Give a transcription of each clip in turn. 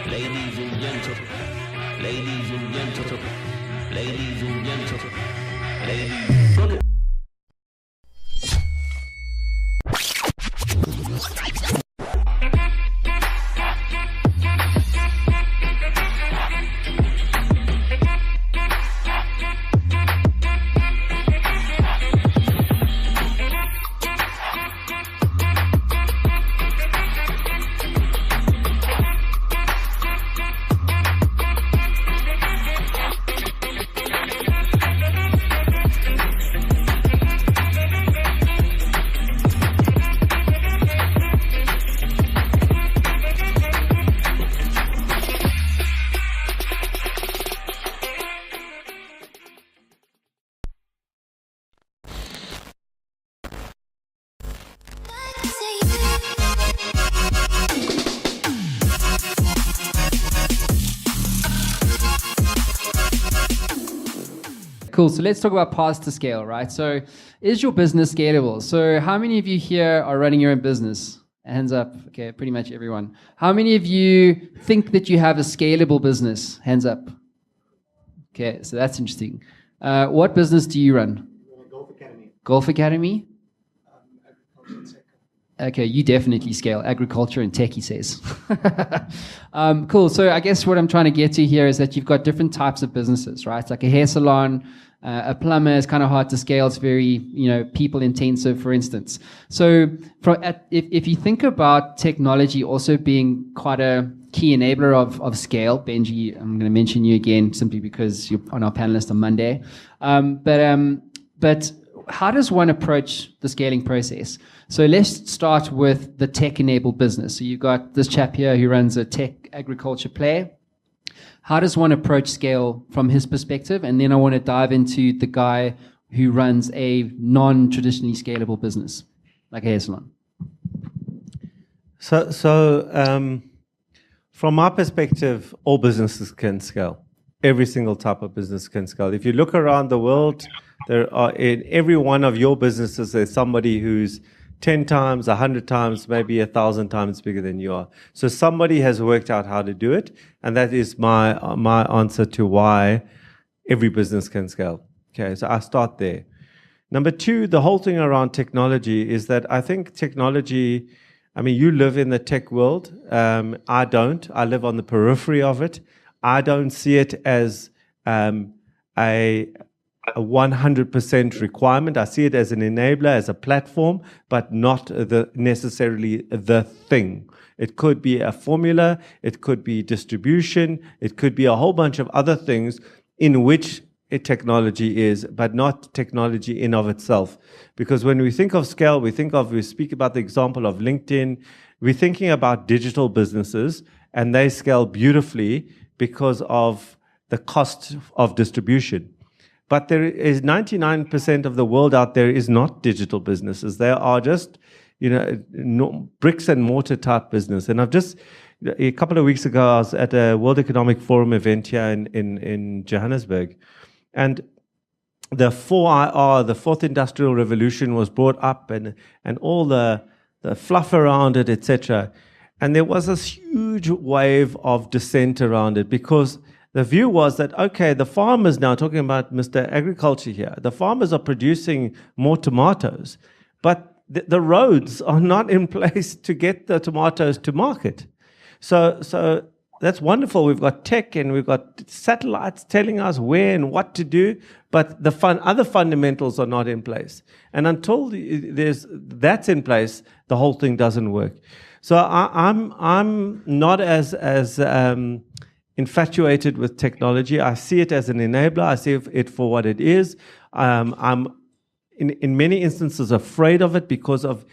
Ladies and gentlemen, ladies and gentlemen, ladies and gentlemen, ladies. Cool. So let's talk about paths to scale, right? So is your business scalable? So how many of you here are running your own business? Hands up. Okay, pretty much everyone. How many of you think that you have a scalable business? Hands up. Okay, so that's interesting. What business do you run? Golf Academy. Golf Academy? Agriculture and tech. Okay, you definitely scale agriculture and tech, he says. Cool. So I guess what I'm trying to get to here is that you've got different types of businesses, right? It's like a hair salon, a plumber is kind of hard to scale. It's very, people intensive, for instance. So if you think about technology also being quite a key enabler of scale, Benji, I'm going to mention you again simply because you're on our panelist on Monday. But how does one approach the scaling process? So let's start with the tech-enabled business. So you've got this chap here who runs a tech agriculture play. How does one approach scale from his perspective? And then I want to dive into the guy who runs a non-traditionally scalable business, like a hair salon. So from my perspective, all businesses can scale. Every single type of business can scale. If you look around the world, there are in every one of your businesses, there's somebody who's 10 times, 100 times, maybe 1,000 times bigger than you are. So somebody has worked out how to do it, and that is my answer to why every business can scale. Okay, so I start there. Number two, the whole thing around technology is that I think technology, you live in the tech world. I don't. I live on the periphery of it. I don't see it as a 100% requirement. I see it as an enabler, as a platform, but not necessarily the thing. It could be a formula, it could be distribution, it could be a whole bunch of other things in which technology is, but not technology in of itself. Because when we think of scale, we speak about the example of LinkedIn, we're thinking about digital businesses, and they scale beautifully because of the cost of distribution. But there is 99% of the world out there is not digital businesses. They are just, bricks and mortar type business. And a couple of weeks ago, I was at a World Economic Forum event here in Johannesburg. And the 4IR, the Fourth Industrial Revolution, was brought up and all the fluff around it, etc. And there was this huge wave of dissent around it because the view was that, okay, the farmers now, talking about Mr. Agriculture here, the farmers are producing more tomatoes, but the roads are not in place to get the tomatoes to market. So that's wonderful. We've got tech and we've got satellites telling us where and what to do, but the other fundamentals are not in place. And until that's in place, the whole thing doesn't work. So I'm not as infatuated with technology. I see it as an enabler. I see it for what it is. I'm in many instances afraid of it because of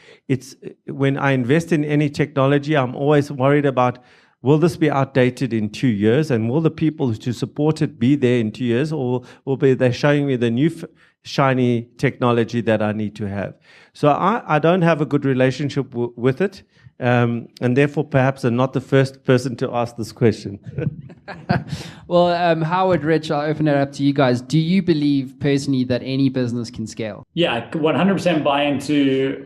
when I invest in any technology, I'm always worried about, will this be outdated in 2 years? And will the people to support it be there in 2 years? Or will they showing me the new shiny technology that I need to have? So I don't have a good relationship with it. And therefore, perhaps I'm not the first person to ask this question. Well, Howard, Rich, I'll open it up to you guys. Do you believe personally that any business can scale? Yeah, I 100% buy into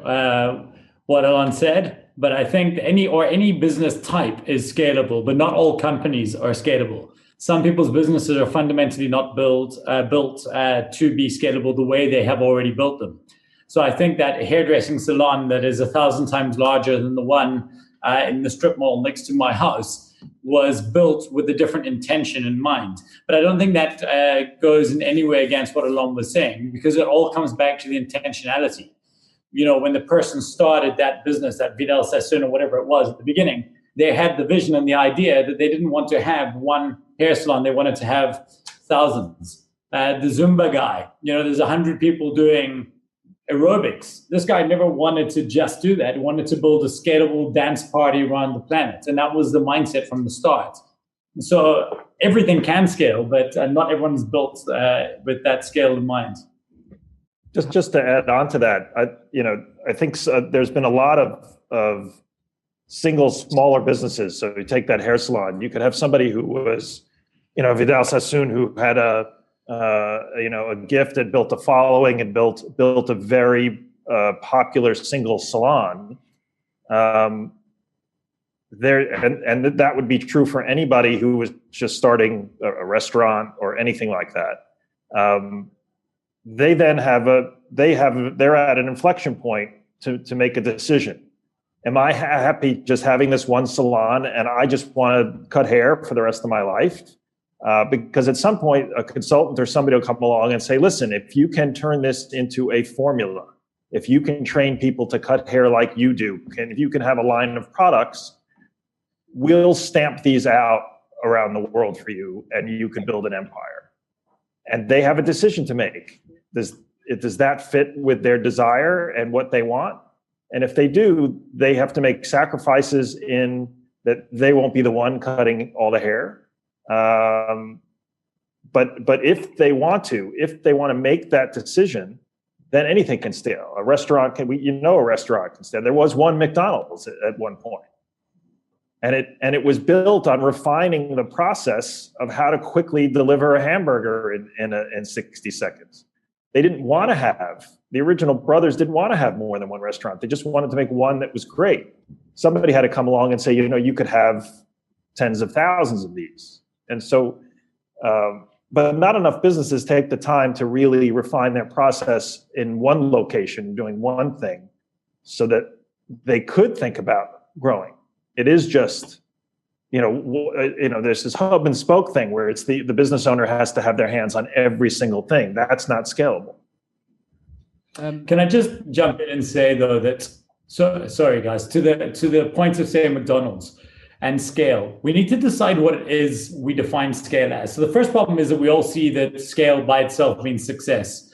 what Allon said. but I think any business type is scalable, but not all companies are scalable. Some people's businesses are fundamentally not built to be scalable the way they have already built them. So I think that a hairdressing salon that is 1,000 times larger than the one in the strip mall next to my house was built with a different intention in mind. But I don't think that goes in any way against what Allon was saying, because it all comes back to the intentionality. When the person started that business, that Vidal Sassoon or whatever it was at the beginning, they had the vision and the idea that they didn't want to have one hair salon. They wanted to have thousands. The Zumba guy, there's 100 people doing aerobics. This guy never wanted to just do that. He wanted to build a scalable dance party around the planet. And that was the mindset from the start. So everything can scale, but not everyone's built with that scale in mind. Just to add on to that, I think there's been a lot of single smaller businesses. So you take that hair salon, you could have somebody who was, Vidal Sassoon, who had a gift and built a following and built a very popular single salon. And that would be true for anybody who was just starting a restaurant or anything like that. They're at an inflection point to make a decision. Am I happy just having this one salon and I just want to cut hair for the rest of my life? Because at some point, a consultant or somebody will come along and say, listen, if you can turn this into a formula, if you can train people to cut hair like you do, and if you can have a line of products, we'll stamp these out around the world for you and you can build an empire. And they have a decision to make. Does that fit with their desire and what they want? And if they do, they have to make sacrifices in that they won't be the one cutting all the hair. But if they want to make that decision, then anything can scale. A restaurant a restaurant can scale. There was one McDonald's at one point. And it was built on refining the process of how to quickly deliver a hamburger in 60 seconds. The original brothers didn't want to have more than one restaurant. They just wanted to make one that was great. Somebody had to come along and say, you could have tens of thousands of these. And so, but not enough businesses take the time to really refine their process in one location, doing one thing, so that they could think about growing. It is just, there's this hub and spoke thing where it's the business owner has to have their hands on every single thing. That's not scalable. Can I just jump in and say though that sorry guys, to the point of say McDonald's and scale, we need to decide what it is we define scale as. So the first problem is that we all see that scale by itself means success,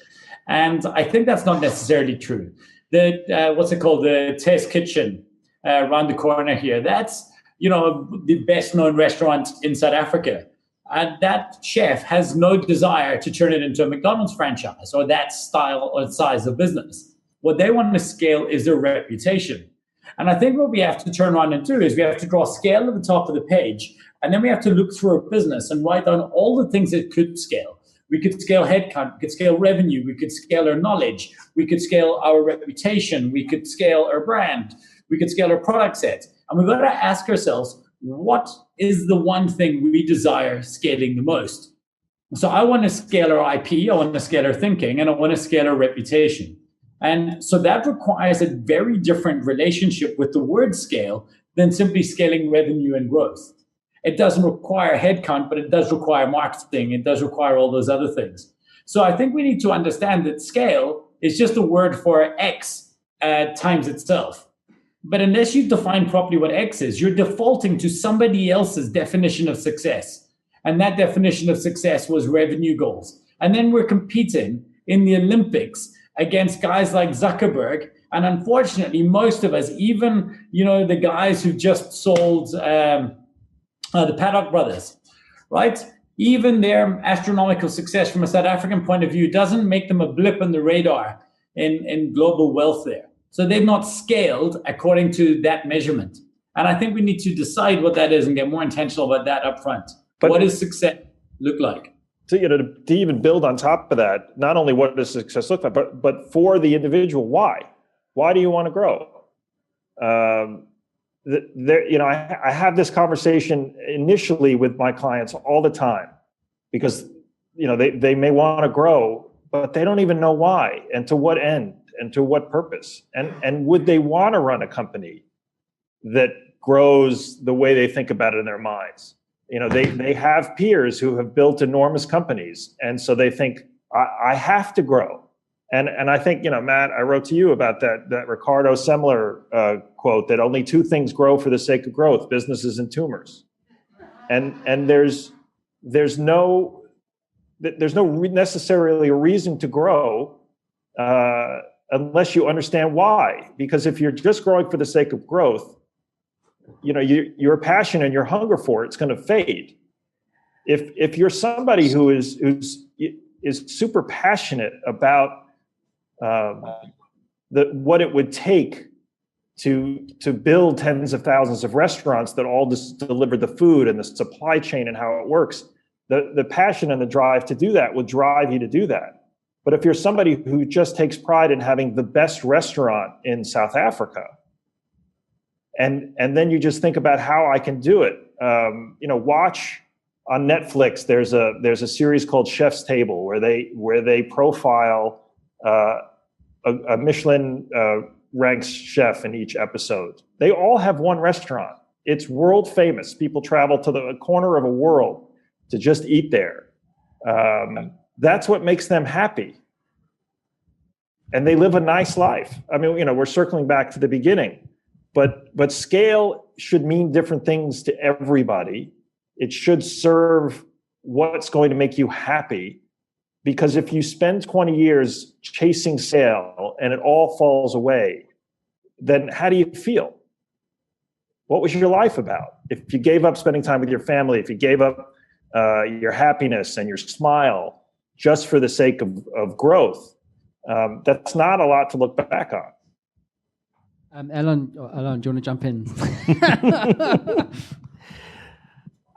and I think that's not necessarily true. The Test Kitchen around the corner here, that's the best known restaurant in South Africa. And that chef has no desire to turn it into a McDonald's franchise or that style or size of business. What they want to scale is their reputation. And I think what we have to turn around and do is we have to draw scale at the top of the page. And then we have to look through a business and write down all the things that could scale. We could scale headcount, we could scale revenue, we could scale our knowledge, we could scale our reputation, we could scale our brand, we could scale our product set. And we've got to ask ourselves, what is the one thing we desire scaling the most? So I want to scale our IP, I want to scale our thinking, and I want to scale our reputation. And so that requires a very different relationship with the word scale than simply scaling revenue and growth. It doesn't require headcount, but it does require marketing. It does require all those other things. So I think we need to understand that scale is just a word for X times itself. But unless you define properly what X is, you're defaulting to somebody else's definition of success. And that definition of success was revenue goals. And then we're competing in the Olympics against guys like Zuckerberg. And unfortunately, most of us, even, the guys who just sold the Paddock brothers, right? Even their astronomical success from a South African point of view doesn't make them a blip on the radar in global wealth there. So they've not scaled according to that measurement. And I think we need to decide what that is and get more intentional about that up front. But what does success look like? To even build on top of that, not only what does success look like, but for the individual, why? Why do you want to grow? I have this conversation initially with my clients all the time because, they may want to grow, but they don't even know why and to what end and to what purpose. And would they want to run a company that grows the way they think about it in their minds? They have peers who have built enormous companies. And so they think, I have to grow. And I think, Matt, I wrote to you about that Ricardo Semler quote that only two things grow for the sake of growth: businesses and tumors. And there's no necessarily a reason to grow unless you understand why. Because if you're just growing for the sake of growth, your passion and your hunger for it's going to fade. If you're somebody who is super passionate about what it would take to build tens of thousands of restaurants that all just deliver the food and the supply chain and how it works, the passion and the drive to do that will drive you to do that. But if you're somebody who just takes pride in having the best restaurant in South Africa, and then you just think about how I can do it, watch on Netflix. There's a series called Chef's Table where they profile a Michelin ranks chef in each episode. They all have one restaurant. It's world famous. People travel to the corner of a world to just eat there. That's what makes them happy. And they live a nice life. I mean, we're circling back to the beginning, but scale should mean different things to everybody. It should serve what's going to make you happy. Because if you spend 20 years chasing scale and it all falls away, then how do you feel? What was your life about? If you gave up spending time with your family, if you gave up your happiness and your smile just for the sake of growth, that's not a lot to look back on. Allon, do you want to jump in?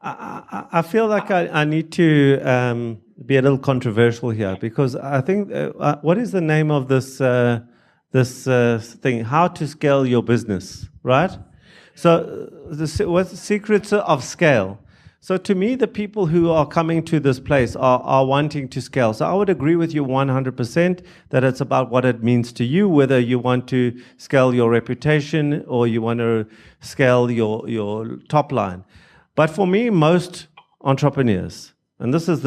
I feel like I need to be a little controversial here because I think what is the name of this thing? How to scale your business, right? So what's the secrets of scale? So to me, the people who are coming to this place are wanting to scale. So I would agree with you 100% that it's about what it means to you, whether you want to scale your reputation or you want to scale your top line. But for me, most entrepreneurs, and this is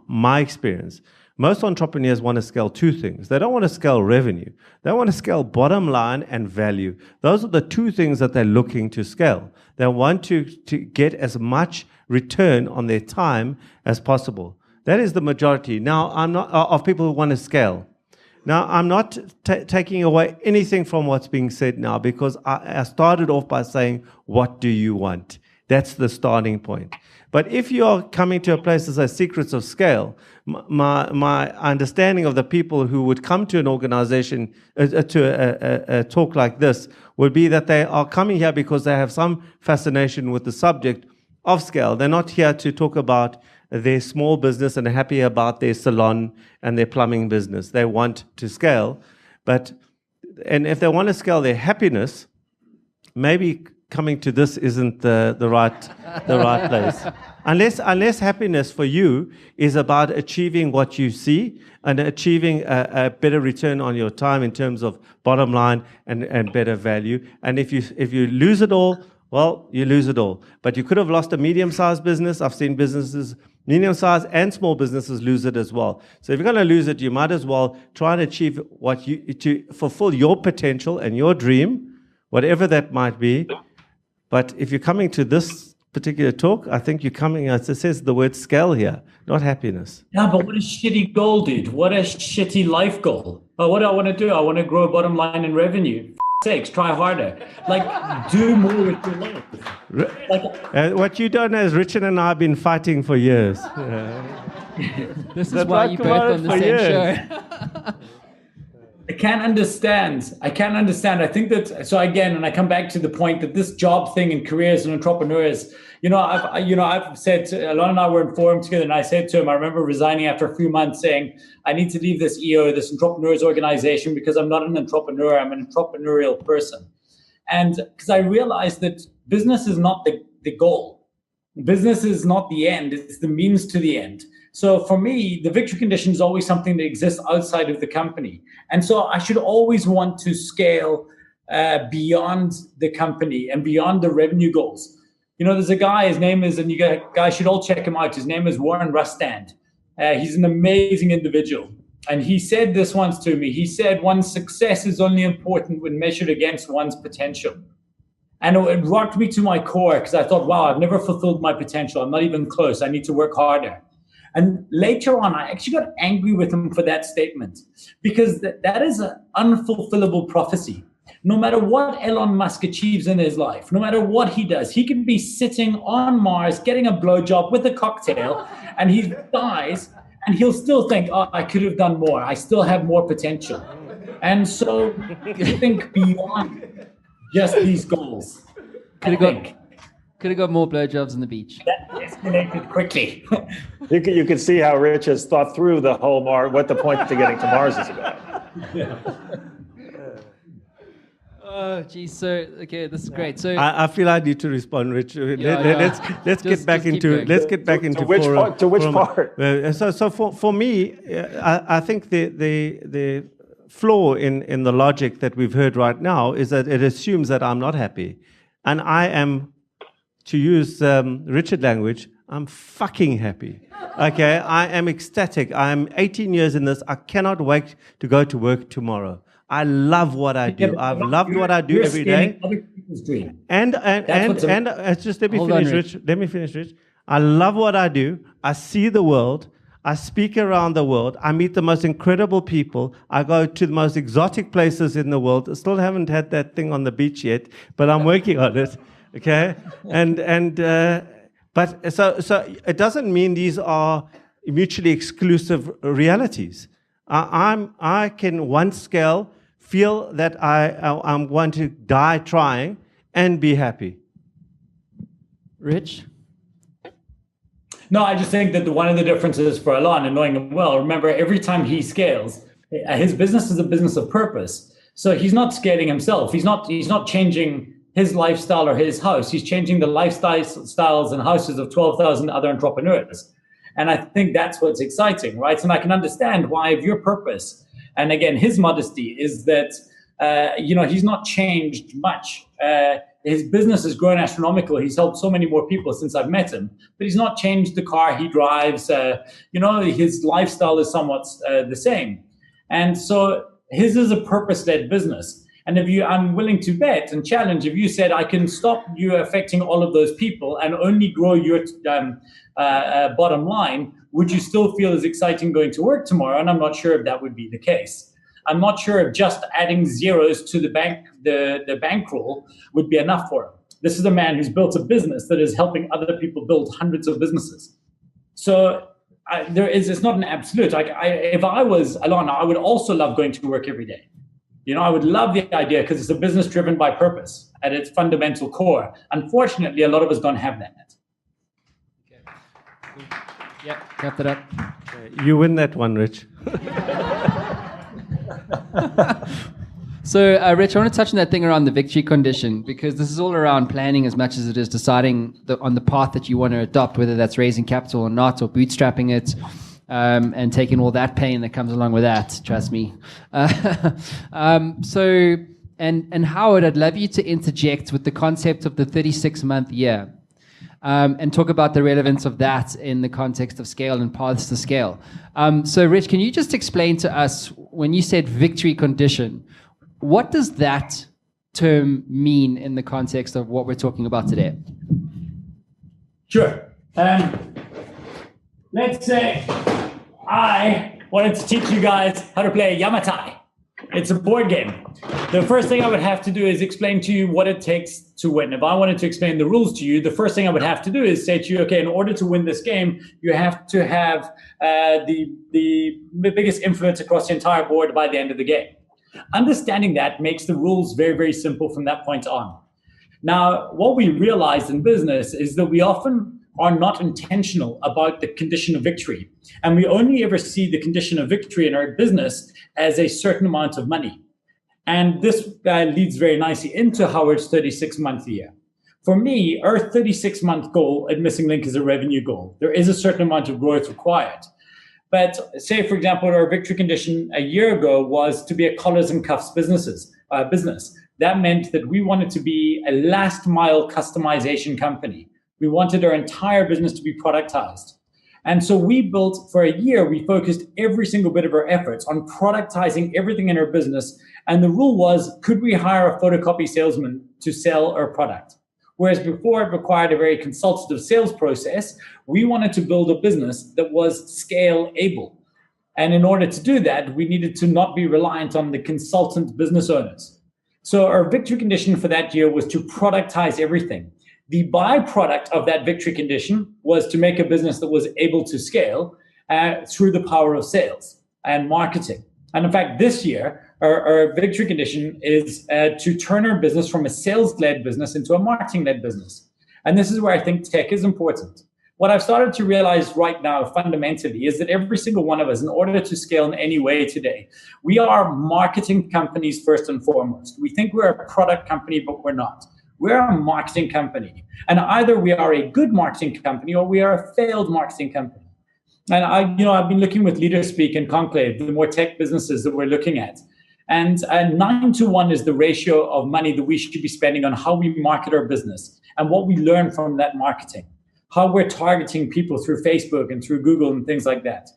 my experience, most entrepreneurs want to scale two things. They don't want to scale revenue. They want to scale bottom line and value. Those are the two things that they're looking to scale. They want to get as much return on their time as possible. That is the majority. Now, I'm not of people who want to scale. Now, I'm not taking away anything from what's being said now because I started off by saying, what do you want? That's the starting point. But if you are coming to a place as a secrets of scale, my understanding of the people who would come to an organization, to a talk like this, would be that they are coming here because they have some fascination with the subject of scale. They're not here to talk about their small business and are happy about their salon and their plumbing business. They want to scale. And if they want to scale their happiness, maybe coming to this isn't the right place. Unless happiness for you is about achieving what you see and achieving a better return on your time in terms of bottom line and better value. And if you lose it all, well, you lose it all. But you could have lost a medium-sized business. I've seen businesses, medium-sized and small businesses, lose it as well. So if you're going to lose it, you might as well try and achieve to fulfill your potential and your dream, whatever that might be. But if you're coming to this particular talk, I think you're coming, as it says the word scale here, not happiness. Yeah, but what a shitty goal, dude. What a shitty life goal. Oh, what do I want to do? I want to grow bottom line and revenue. Sakes, try harder. Like, do more with your life. What you don't know is Richard and I have been fighting for years. This is why you both on the same show. I can't understand. I think that, so again, and I come back to the point that this job thing in careers and entrepreneurs, I've said to Allon and I were in forum together, and I said to him, I remember resigning after a few months saying, I need to leave this this entrepreneurs organization, because I'm not an entrepreneur, I'm an entrepreneurial person. And because I realized that business is not the goal. Business is not the end, it's the means to the end. So for me, the victory condition is always something that exists outside of the company. And so I should always want to scale beyond the company and beyond the revenue goals. There's a guy, his name is, and you guys should all check him out. His name is Warren Rustand. He's an amazing individual. And he said this once to me. He said, one's success is only important when measured against one's potential. And it rocked me to my core, because I thought, wow, I've never fulfilled my potential. I'm not even close. I need to work harder. And later on, I actually got angry with him for that statement, because that is an unfulfillable prophecy. No matter what Elon Musk achieves in his life, no matter what he does, he can be sitting on Mars, getting a blowjob with a cocktail, and he dies, and he'll still think, oh, I could have done more. I still have more potential. And so think beyond just these goals. Could have got more blowjobs on the beach. That escalated quickly. You can see how Rich has thought through the whole what the point to getting to Mars is about. Yeah. Oh, geez. So, okay, this is great. So I feel I need to respond, Rich. Let's get back into which forum, part? To which part? So for me, I think the flaw in the logic that we've heard right now is that it assumes that I'm not happy, and I am, to use Richard language, I'm fucking happy. Okay, I am ecstatic. I am 18 years in this. I cannot wait to go to work tomorrow. I love what I do. I've loved what I do every day. Other people's dream. And just let me finish, Rich. Let me finish, Rich. I love what I do. I see the world. I speak around the world. I meet the most incredible people. I go to the most exotic places in the world. I still haven't had that thing on the beach yet, but I'm working on it. Okay, but so it doesn't mean these are mutually exclusive realities. I can one scale feel that I'm going to die trying and be happy. Rich? No, I just think that one of the differences for Allon, and knowing him well, remember, every time he scales, his business is a business of purpose. So he's not scaling himself. He's not changing his lifestyle or his house. He's changing the lifestyles and houses of 12,000 other entrepreneurs. And I think that's what's exciting, right? And I can understand why, if your purpose, and again, his modesty is that, he's not changed much. His business has grown astronomical. He's helped so many more people since I've met him, but he's not changed the car he drives. His lifestyle is somewhat the same. And so his is a purpose-led business. And I'm willing to bet and challenge, if you said, I can stop you affecting all of those people and only grow your bottom line, would you still feel as exciting going to work tomorrow? And I'm not sure if that would be the case. I'm not sure if just adding zeros to the bankroll would be enough for him. This is a man who's built a business that is helping other people build hundreds of businesses. So it's not an absolute. If I was Allon, I would also love going to work every day. I would love the idea, because it's a business driven by purpose at its fundamental core. Unfortunately, a lot of us don't have that. Okay. Yep, wrap it up. You win that one, Rich. So, Rich, I want to touch on that thing around the victory condition, because this is all around planning as much as it is deciding on the path that you want to adopt, whether that's raising capital or not, or bootstrapping it. And taking all that pain that comes along with that, trust me. So, Howard, I'd love you to interject with the concept of the 36-month year, and talk about the relevance of that in the context of scale and paths to scale. So, Rich, can you just explain to us, when you said victory condition, what does that term mean in the context of what we're talking about today? Sure. Let's say I wanted to teach you guys how to play Yamatai. It's a board game. The first thing I would have to do is explain to you what it takes to win. If I wanted to explain the rules to you, the first thing I would have to do is say to you, okay, in order to win this game, you have to have the biggest influence across the entire board by the end of the game. Understanding that makes the rules very, very simple from that point on. Now, what we realize in business is that we often are not intentional about the condition of victory. And we only ever see the condition of victory in our business as a certain amount of money. And this leads very nicely into Howard's 36-month year. For me, our 36-month goal at Missing Link is a revenue goal. There is a certain amount of growth required. But say, for example, our victory condition a year ago was to be a collars and cuffs business. That meant that we wanted to be a last mile customization company. We wanted our entire business to be productized. And so we built, for a year, we focused every single bit of our efforts on productizing everything in our business. And the rule was, could we hire a photocopy salesman to sell our product? Whereas before it required a very consultative sales process, we wanted to build a business that was scale able. And in order to do that, we needed to not be reliant on the consultant business owners. So our victory condition for that year was to productize everything. The byproduct of that victory condition was to make a business that was able to scale through the power of sales and marketing. And in fact, this year, our victory condition is to turn our business from a sales-led business into a marketing-led business. And this is where I think tech is important. What I've started to realize right now fundamentally is that every single one of us, in order to scale in any way today, we are marketing companies first and foremost. We think we're a product company, but we're not. We're a marketing company. And either we are a good marketing company or we are a failed marketing company. And I've been looking with LeaderSpeak and Conclave, the more tech businesses that we're looking at. And 9-to-1 is the ratio of money that we should be spending on how we market our business and what we learn from that marketing, how we're targeting people through Facebook and through Google and things like that.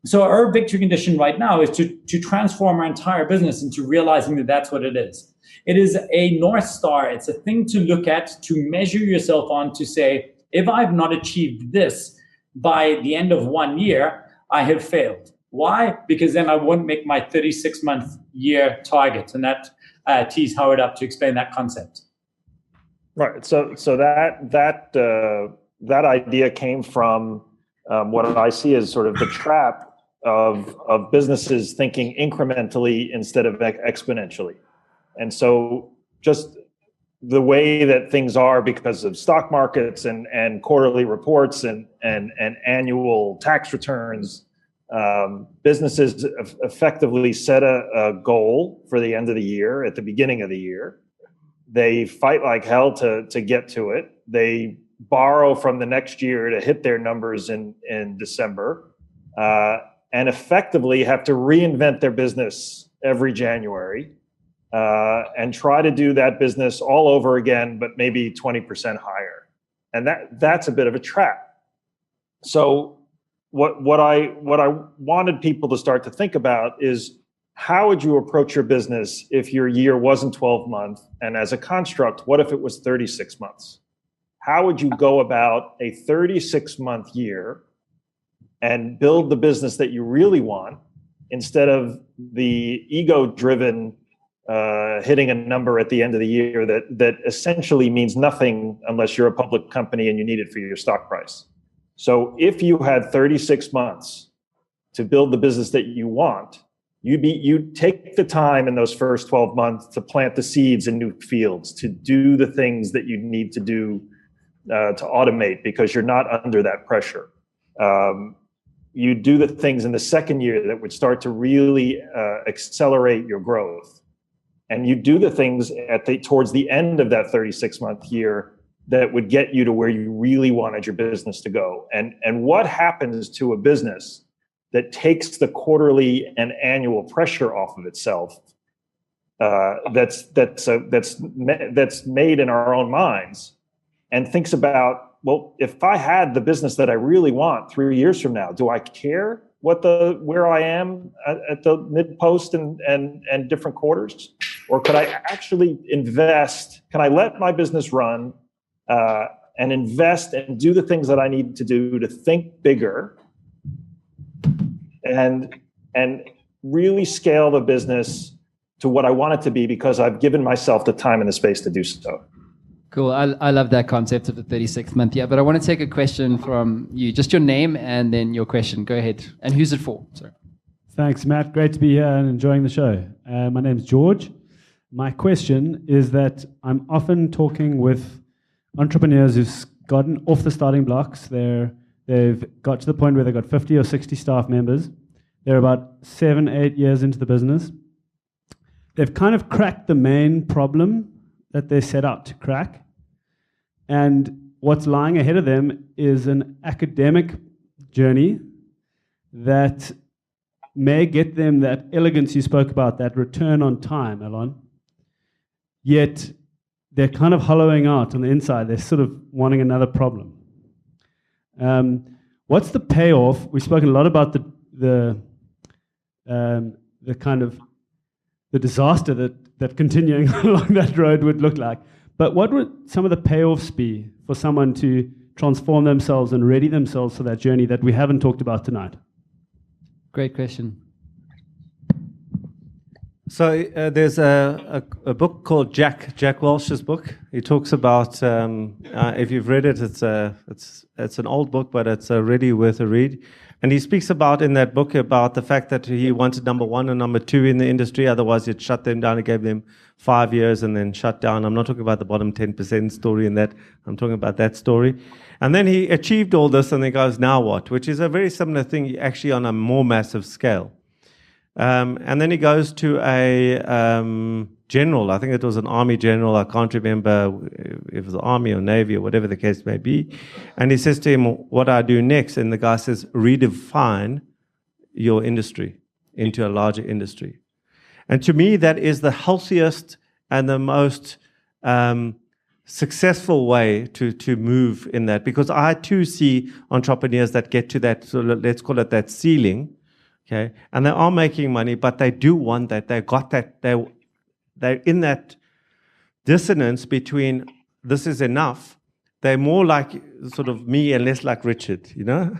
So our victory condition right now is to transform our entire business into realizing that that's what it is. It is a North Star. It's a thing to look at, to measure yourself on, to say, if I've not achieved this by the end of 1 year, I have failed. Why? Because then I won't make my 36-month year target. And that tees Howard up to explain that concept. Right. So that idea came from what I see as sort of the trap of businesses thinking incrementally instead of exponentially. And so just the way that things are because of stock markets and quarterly reports and annual tax returns, businesses effectively set a goal for the end of the year at the beginning of the year. They fight like hell to get to it. They borrow from the next year to hit their numbers in December, and effectively have to reinvent their business every January, and try to do that business all over again, but maybe 20% higher. And that's a bit of a trap. So what I wanted people to start to think about is, how would you approach your business if your year wasn't 12 months? And as a construct, what if it was 36 months? How would you go about a 36-month year and build the business that you really want, instead of the ego-driven hitting a number at the end of the year that essentially means nothing unless you're a public company and you need it for your stock price? So if you had 36 months to build the business that you want, you'd take the time in those first 12 months to plant the seeds in new fields, to do the things that you need to do to automate, because you're not under that pressure. You do the things in the second year that would start to really accelerate your growth. And you do the things towards the end of that 36-month year that would get you to where you really wanted your business to go. And what happens to a business that takes the quarterly and annual pressure off of itself, that's made in our own minds, and thinks about, well, if I had the business that I really want 3 years from now, do I care where I am at the mid post and different quarters? Or could I actually invest? Can I let my business run and invest and do the things that I need to do to think bigger and really scale the business to what I want it to be, because I've given myself the time and the space to do so? Cool. I love that concept of the 36th month. Yeah, but I want to take a question from you. Just your name and then your question. Go ahead. And who's it for? Sorry. Thanks, Matt. Great to be here and enjoying the show. My name's George. My question is that I'm often talking with entrepreneurs who've gotten off the starting blocks. They've got to the point where they've got 50 or 60 staff members. They're about 7-8 years into the business. They've kind of cracked the main problem that they set out to crack. And what's lying ahead of them is an academic journey that may get them that elegance you spoke about, that return on time, Allon. Yet they're kind of hollowing out on the inside. They're sort of wanting another problem. What's the payoff? We've spoken a lot about the kind of the disaster that continuing along that road would look like. But what would some of the payoffs be for someone to transform themselves and ready themselves for that journey that we haven't talked about tonight? Great question. So there's a book called Jack Welch's book. He talks about, if you've read it, it's an old book, but it's really worth a read. And he speaks about in that book about the fact that he wanted number 1 and number 2 in the industry. Otherwise, he'd shut them down. He gave them 5 years and then shut down. I'm not talking about the bottom 10% story in that. I'm talking about that story. And then he achieved all this and he goes, now what? Which is a very similar thing, actually on a more massive scale. And then he goes to a general. I think it was an army general. I can't remember if it was the army or navy or whatever the case may be. And he says to him, what do I do next? And the guy says, redefine your industry into a larger industry. And to me, that is the healthiest and the most successful way to move in that. Because I too see entrepreneurs that get to that, so let's call it that ceiling. Okay, and they are making money, but they do want that. They got that. They're in that dissonance between this is enough. They're more like sort of me and less like Richard, you know.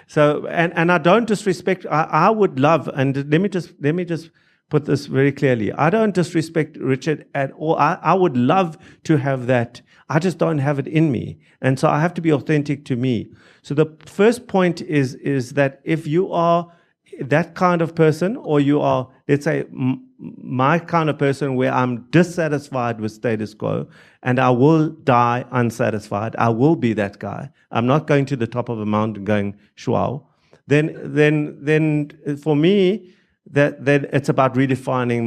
So and I don't disrespect. I would love, and let me just put this very clearly. I don't disrespect Richard at all. I would love to have that. I just don't have it in me, and so I have to be authentic to me. So the first point is that if you are that kind of person, or you are, let's say, my kind of person where I'm dissatisfied with status quo and I will die unsatisfied, I will be that guy. I'm not going to the top of a mountain going, shwau. Then for me, then it's about redefining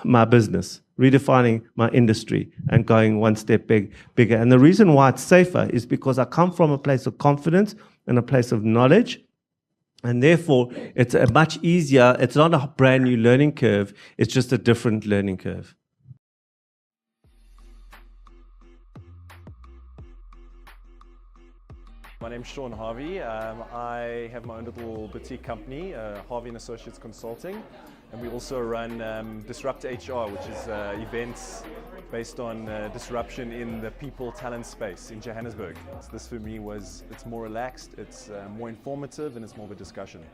my business, redefining my industry and going one step bigger. And the reason why it's safer is because I come from a place of confidence and a place of knowledge. And therefore, it's a much easier, it's not a brand new learning curve, it's just a different learning curve. My name's Sean Harvey. I have my own little boutique company, Harvey & Associates Consulting, and we also run Disrupt HR, which is events based on disruption in the people talent space in Johannesburg. So this for me it's more relaxed, it's more informative, and it's more of a discussion.